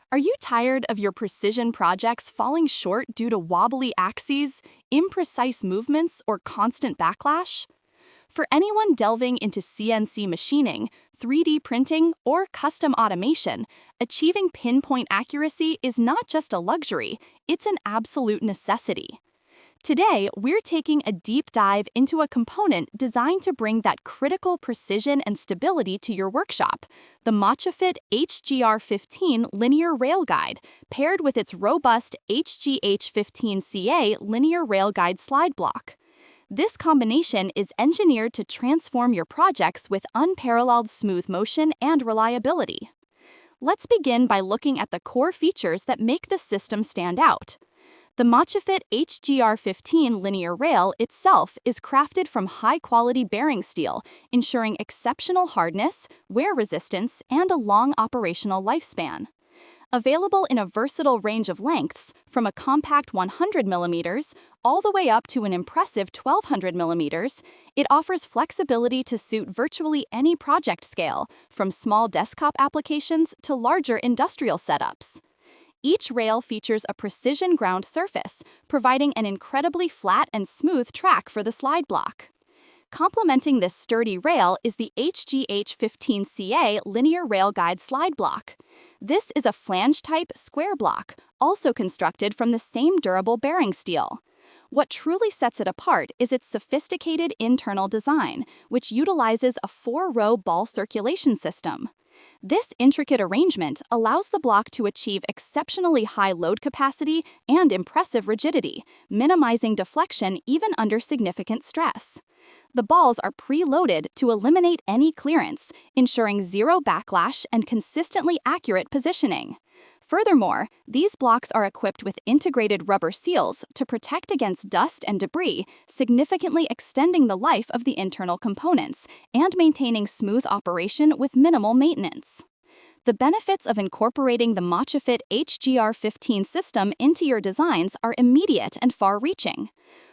Are you tired of your precision projects falling short due to wobbly axes, imprecise movements, or constant backlash? For anyone delving into CNC machining, 3D printing, or custom automation, achieving pinpoint accuracy is not just a luxury, it's an absolute necessity. Today, we're taking a deep dive into a component designed to bring that critical precision and stability to your workshop, the Machifit HGR15 Linear Rail Guide, paired with its robust HGH15CA Linear Rail Guide slide block. This combination is engineered to transform your projects with unparalleled smooth motion and reliability. Let's begin by looking at the core features that make the system stand out. The Machifit HGR15 linear rail itself is crafted from high-quality bearing steel, ensuring exceptional hardness, wear resistance, and a long operational lifespan. Available in a versatile range of lengths, from a compact 100 mm all the way up to an impressive 1200 mm, it offers flexibility to suit virtually any project scale, from small desktop applications to larger industrial setups. Each rail features a precision ground surface, providing an incredibly flat and smooth track for the slide block. Complementing this sturdy rail is the HGH15CA Linear Rail Guide slide block. This is a flange-type square block, also constructed from the same durable bearing steel. What truly sets it apart is its sophisticated internal design, which utilizes a 4-row ball circulation system. This intricate arrangement allows the block to achieve exceptionally high load capacity and impressive rigidity, minimizing deflection even under significant stress. The balls are pre-loaded to eliminate any clearance, ensuring zero backlash and consistently accurate positioning. Furthermore, these blocks are equipped with integrated rubber seals to protect against dust and debris, significantly extending the life of the internal components and maintaining smooth operation with minimal maintenance. The benefits of incorporating the Machifit HGR15 system into your designs are immediate and far-reaching.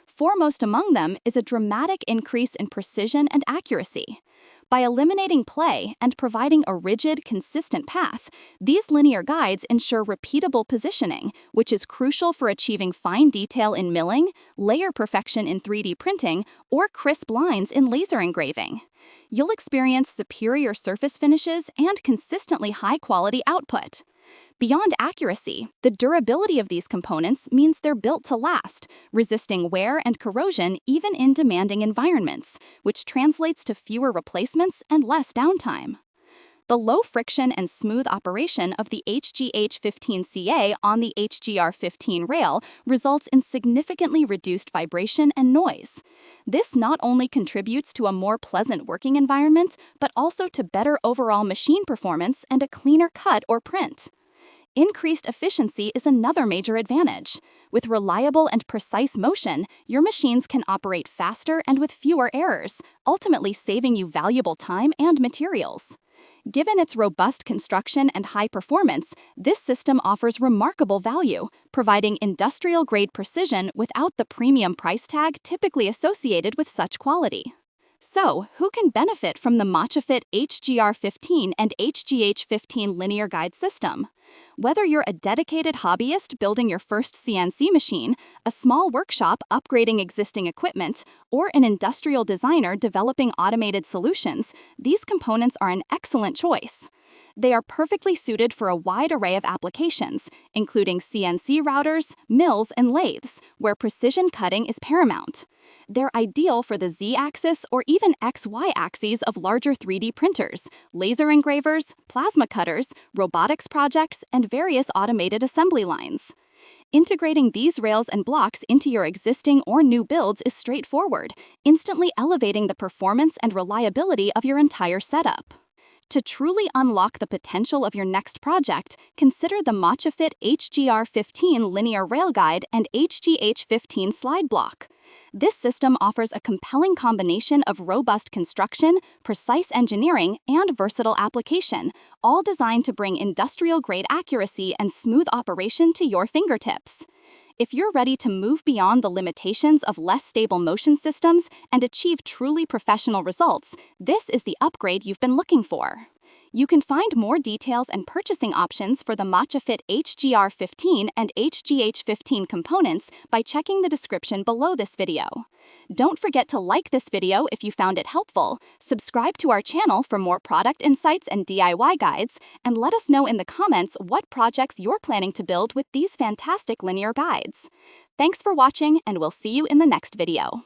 Foremost among them is a dramatic increase in precision and accuracy. By eliminating play and providing a rigid, consistent path, these linear guides ensure repeatable positioning, which is crucial for achieving fine detail in milling, layer perfection in 3D printing, or crisp lines in laser engraving. You'll experience superior surface finishes and consistently high-quality output. Beyond accuracy, the durability of these components means they're built to last, resisting wear and corrosion even in demanding environments, which translates to fewer replacements and less downtime. The low friction and smooth operation of the HGH15CA on the HGR15 rail results in significantly reduced vibration and noise. This not only contributes to a more pleasant working environment, but also to better overall machine performance and a cleaner cut or print. Increased efficiency is another major advantage. With reliable and precise motion, your machines can operate faster and with fewer errors, ultimately saving you valuable time and materials. Given its robust construction and high performance, this system offers remarkable value, providing industrial-grade precision without the premium price tag typically associated with such quality. So, who can benefit from the Machifit HGR15 and HGH15 linear guide system? Whether you're a dedicated hobbyist building your first CNC machine, a small workshop upgrading existing equipment, or an industrial designer developing automated solutions, these components are an excellent choice. They are perfectly suited for a wide array of applications, including CNC routers, mills, and lathes, where precision cutting is paramount. They're ideal for the Z-axis or even XY axes of larger 3D printers, laser engravers, plasma cutters, robotics projects, and various automated assembly lines. Integrating these rails and blocks into your existing or new builds is straightforward, instantly elevating the performance and reliability of your entire setup. To truly unlock the potential of your next project, consider the Machifit HGR15 Linear Rail Guide and HGH15 Slide Block. This system offers a compelling combination of robust construction, precise engineering, and versatile application, all designed to bring industrial-grade accuracy and smooth operation to your fingertips. If you're ready to move beyond the limitations of less stable motion systems and achieve truly professional results, this is the upgrade you've been looking for. You can find more details and purchasing options for the Machifit HGR15 and HGH15 components by checking the description below this video. Don't forget to like this video if you found it helpful, subscribe to our channel for more product insights and DIY guides, and let us know in the comments what projects you're planning to build with these fantastic linear guides. Thanks for watching, and we'll see you in the next video.